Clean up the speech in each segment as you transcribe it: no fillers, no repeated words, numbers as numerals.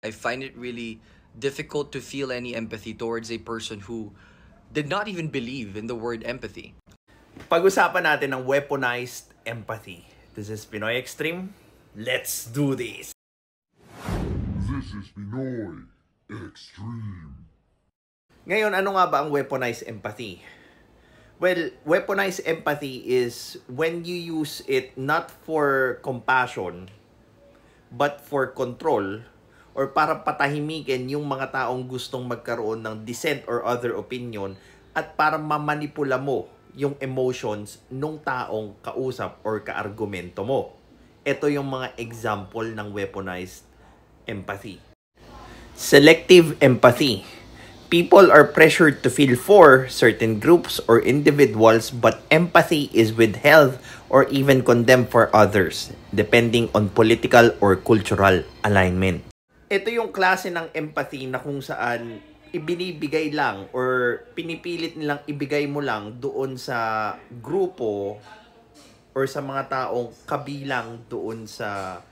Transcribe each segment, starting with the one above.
I find it really difficult to feel any empathy towards a person who did not even believe in the word empathy. Pag-usapan natin ng weaponized empathy. This is Pinoy Extreme. Let's do this! This is Pinoy Extreme. Ngayon, ano nga ba ang weaponized empathy? Well, weaponized empathy is when you use it not for compassion, but for control, or para patahimikin yung mga taong gustong magkaroon ng dissent or other opinion, at para mamanipula mo yung emotions nung taong kausap or kaargumento mo. Ito yung mga example ng weaponized empathy. Selective empathy. People are pressured to feel for certain groups or individuals, but empathy is withheld or even condemned for others, depending on political or cultural alignment. Ito yung klase ng empathy na kung saan ibinibigay lang or pinipilit nilang ibigay mo lang doon sa grupo or sa mga taong kabilang doon sa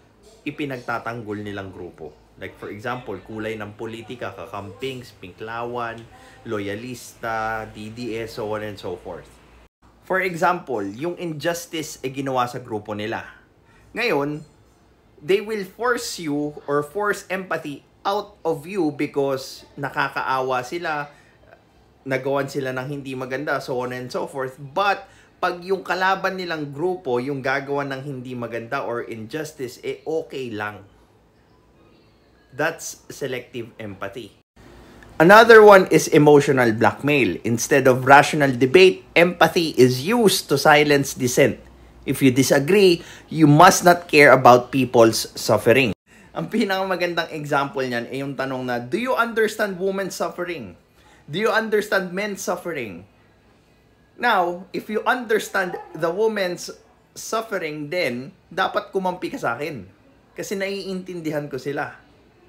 ipinagtatanggol nilang grupo. Like for example, kulay ng politika, kakampings, pinklawan, loyalista, DDS, so on and so forth. For example, yung injustice ay ginawa sa grupo nila. Ngayon, they will force you or force empathy out of you because nakakaawa sila, nagawan sila ng hindi maganda, so on and so forth. But pag yung kalaban nilang grupo, yung gagawa ng hindi maganda or injustice, okay lang. That's selective empathy. Another one is emotional blackmail. Instead of rational debate, empathy is used to silence dissent. If you disagree, you must not care about people's suffering. Ang pinakamagandang example niyan ay yung tanong na, do you understand women's suffering? Do you understand men's suffering? Now, if you understand the woman's suffering, then dapat kumampi ka sa akin. Kasi naiintindihan ko sila.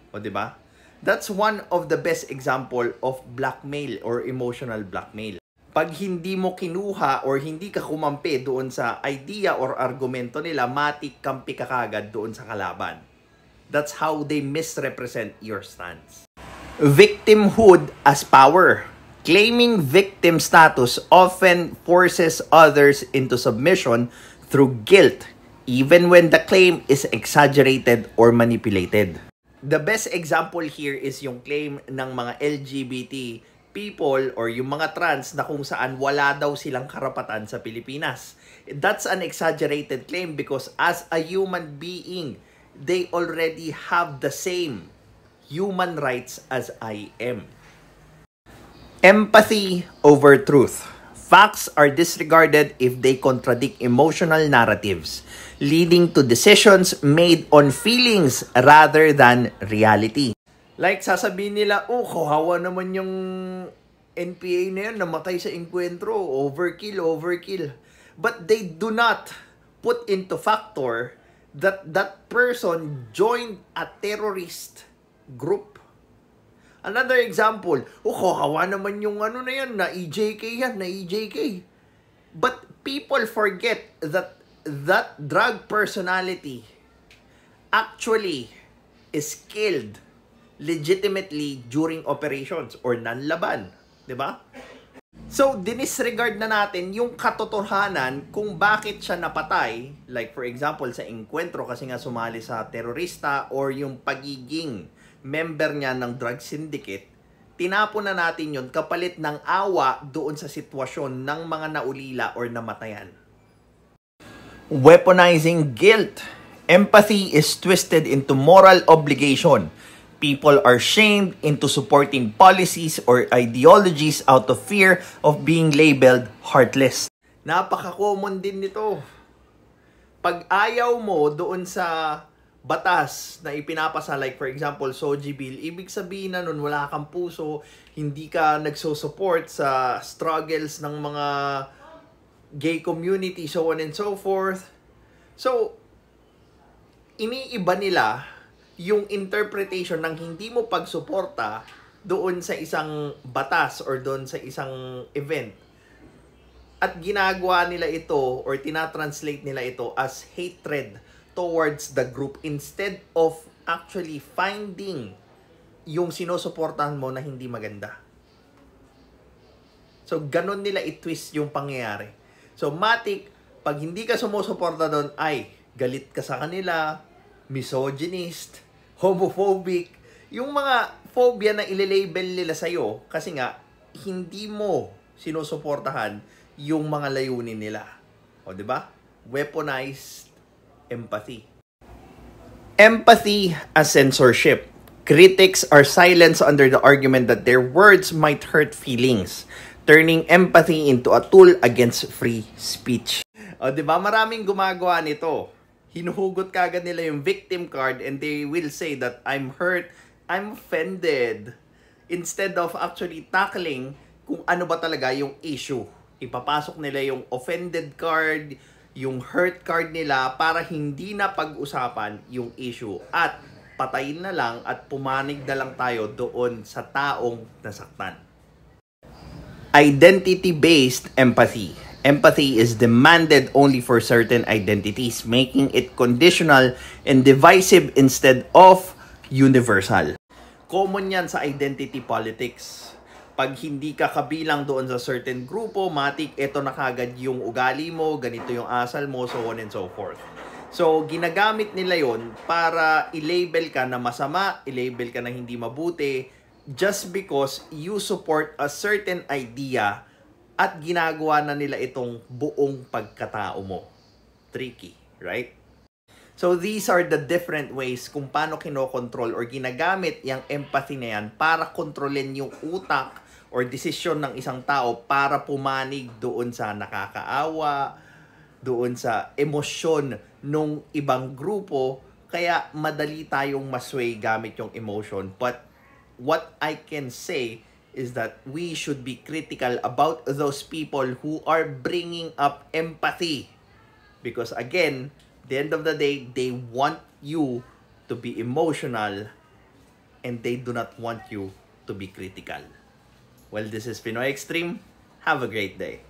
O, diba? That's one of the best example of blackmail or emotional blackmail. Pag hindi mo kinuha or hindi ka kumampi doon sa idea or argumento nila, matik kampi ka kagad doon sa kalaban. That's how they misrepresent your stance. Victimhood as power. Claiming victim status often forces others into submission through guilt, even when the claim is exaggerated or manipulated. The best example here is yung claim ng mga LGBT people or yung mga trans na kung saan wala daw silang karapatan sa Pilipinas. That's an exaggerated claim because as a human being, they already have the same human rights as I am. Empathy over truth. Facts are disregarded if they contradict emotional narratives, leading to decisions made on feelings rather than reality. Like, sasabihin nila, oh, kawawa naman yung NPA na yan, namatay sa enkwentro, overkill. But they do not put into factor that that person joined a terrorist group. Another example, kawawa naman yung ano na yan, na EJK. But people forget that that drug personality actually is killed legitimately during operations or nanlaban, di ba? So, dinisregard na natin yung katotohanan kung bakit siya napatay, like for example sa enkwentro kasi nga sumali sa terorista or yung pagiging member niya ng drug syndicate, tinapon na natin yun kapalit ng awa doon sa sitwasyon ng mga naulila or namatayan. Weaponizing guilt. Empathy is twisted into moral obligation. People are shamed into supporting policies or ideologies out of fear of being labeled heartless. Napaka-common din nito. Pag ayaw mo doon sa batas na ipinapasa, like for example, SOGI Bill, ibig sabihin na nun wala kang puso, hindi ka nagso-support sa struggles ng mga gay community, so on and so forth. So, iniiba nila yung interpretation ng hindi mo pagsuporta doon sa isang batas or doon sa isang event. At ginagawa nila ito or tinatranslate nila ito as hatred towards the group instead of actually finding yung sinusuportahan mo na hindi maganda. So, ganun nila i-twist yung pangyayari. So, matik, pag hindi ka sumusuporta doon, ay, galit ka sa kanila, misogynist, homophobic, yung mga phobia na ililabel nila sa'yo, kasi nga, hindi mo sinusuportahan yung mga layunin nila. O, di ba? Weaponized empathy. Empathy as censorship. Critics are silenced under the argument that their words might hurt feelings, turning empathy into a tool against free speech. O, di ba? Maraming gumagawa nito. Hinuhugot kagad nila yung victim card and they will say that I'm hurt, I'm offended. Instead of actually tackling kung ano ba talaga yung issue. Ipapasok nila yung offended card, yung hurt card nila para hindi na pag-usapan yung issue. At patayin na lang at pumanig na lang tayo doon sa taong nasaktan. Identity-based empathy. Empathy is demanded only for certain identities, making it conditional and divisive instead of universal. Common yan sa identity politics. Pag hindi ka kabilang doon sa certain grupo, matik, eto na kagad yung ugali mo, ganito yung asal mo, so on and so forth. So, ginagamit nila yon para i-label ka na masama, i-label ka na hindi mabuti, just because you support a certain idea at ginagawa na nila itong buong pagkatao mo. Tricky, right? So these are the different ways kung paano kinokontrol or ginagamit yung empathy na yan para kontrolin yung utak or desisyon ng isang tao para pumanig doon sa nakakaawa, doon sa emosyon ng ibang grupo. Kaya madali tayong masway gamit yung emotion. But what I can say is that we should be critical about those people who are bringing up empathy. Because again, at the end of the day, they want you to be emotional and they do not want you to be critical. Well, this is Pinoy Extreme. Have a great day.